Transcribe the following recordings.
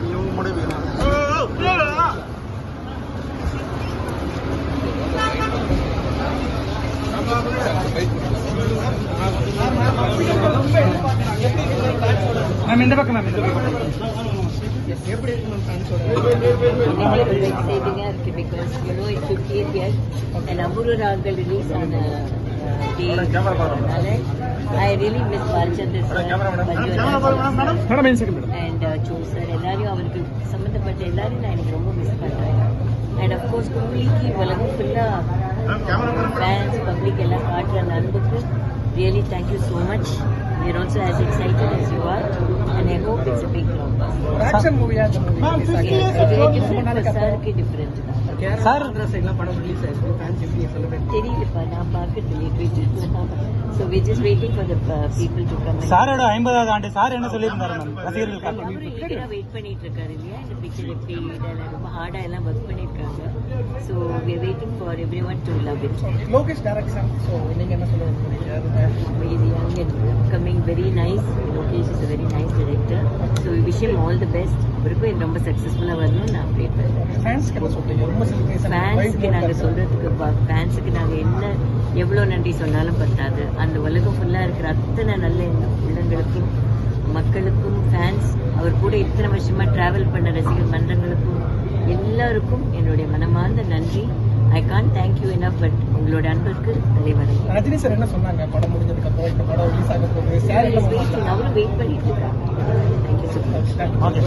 இவங்க முடிவு மேம் இந்த பக்கம் மேம் எப்படி இருக்கு மேம் ஃபேன்ஸோட எக்ஸைட்டிங்கா இருக்கு because you know it 58 years and Apoorva Raagangal release ஆன அதனால I really miss Balachander sir and ஜோ சார் எல்லாரையும் அவருக்கு சம்மந்தப்பட்ட எல்லாரையும் நான் எனக்கு ரொம்ப மிஸ் பண்றேன் அண்ட் அஃப்கோர்ஸ் கம்ப்ளீட்லி உலகம் ஃபுல்லாக ஃபேன்ஸ் பப்ளிக் எல்லாம் காட்டுற அந்த அன்புக்கு really thank you so much. We are also as excited as you are and I hope it's a big blockbuster. action movie different personality different. Sir சைடுல படம் release ஆயிருக்கு fans எப்படி செலிப்ரேட் தெரியலப்பா நான் பார்க்கறது so we just waiting for the people to come. சாரோட 50வது ஆண்டு sir என்ன சொல்லியிருந்தாரு மேம் ரசிகர்களுக்காக அவரு வெயிட் பண்ணிட்டு இருக்காரு இல்லையா இந்த பிக்சர் எப்படி ரொம்ப ஹார்டா எல்லாம் ஒர்க் பண்ணிருக்காங்க so we are waiting for everyone to love it. Lokesh direction so நீங்க என்ன சொல்ல விரும்புறீங்க He's young and coming very nice. Lokesh is a very nice director. So we wish him all the best. அவருக்கும் ரொம்ப சக்ஸஸ்ஃபுல்லாக வரணும்னு நான் ப்ரே பண்ணுறேன். ஃபேன்ஸுக்கு நாங்கள் சொல்கிறதுக்கு ஃபேன்ஸுக்கு நாங்கள் என்ன எவ்வளோ நன்றி சொன்னாலும் பத்தாது. அந்த உலகம் ஃபுல்லாக இருக்கிற அத்தனை நல்ல உள்ளங்களுக்கும் மக்களுக்கும் ஃபேன்ஸ் அவர் கூட இத்தனை வருஷமாக ட்ராவல் பண்ண ரசிகர் மன்றங்களுக்கும் எல்லாருக்கும் என்னுடைய மனமார்ந்த நன்றி. I can't thank you enough, but உங்களோட அன்புக்கு தலைவரை. ரஜினி சார் என்ன சொன்னாங்க படம் முடிஞ்சதுக்கு அப்புறம் இந்த படம் ரிலீஸ் ஆக போகுது சார் அவரும் வெயிட் பண்ணிட்டு இருக்காங்க. Thank you so much. Okay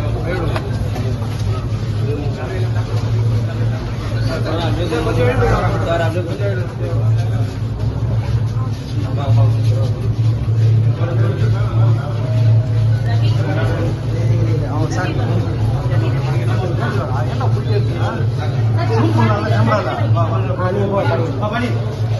என்ன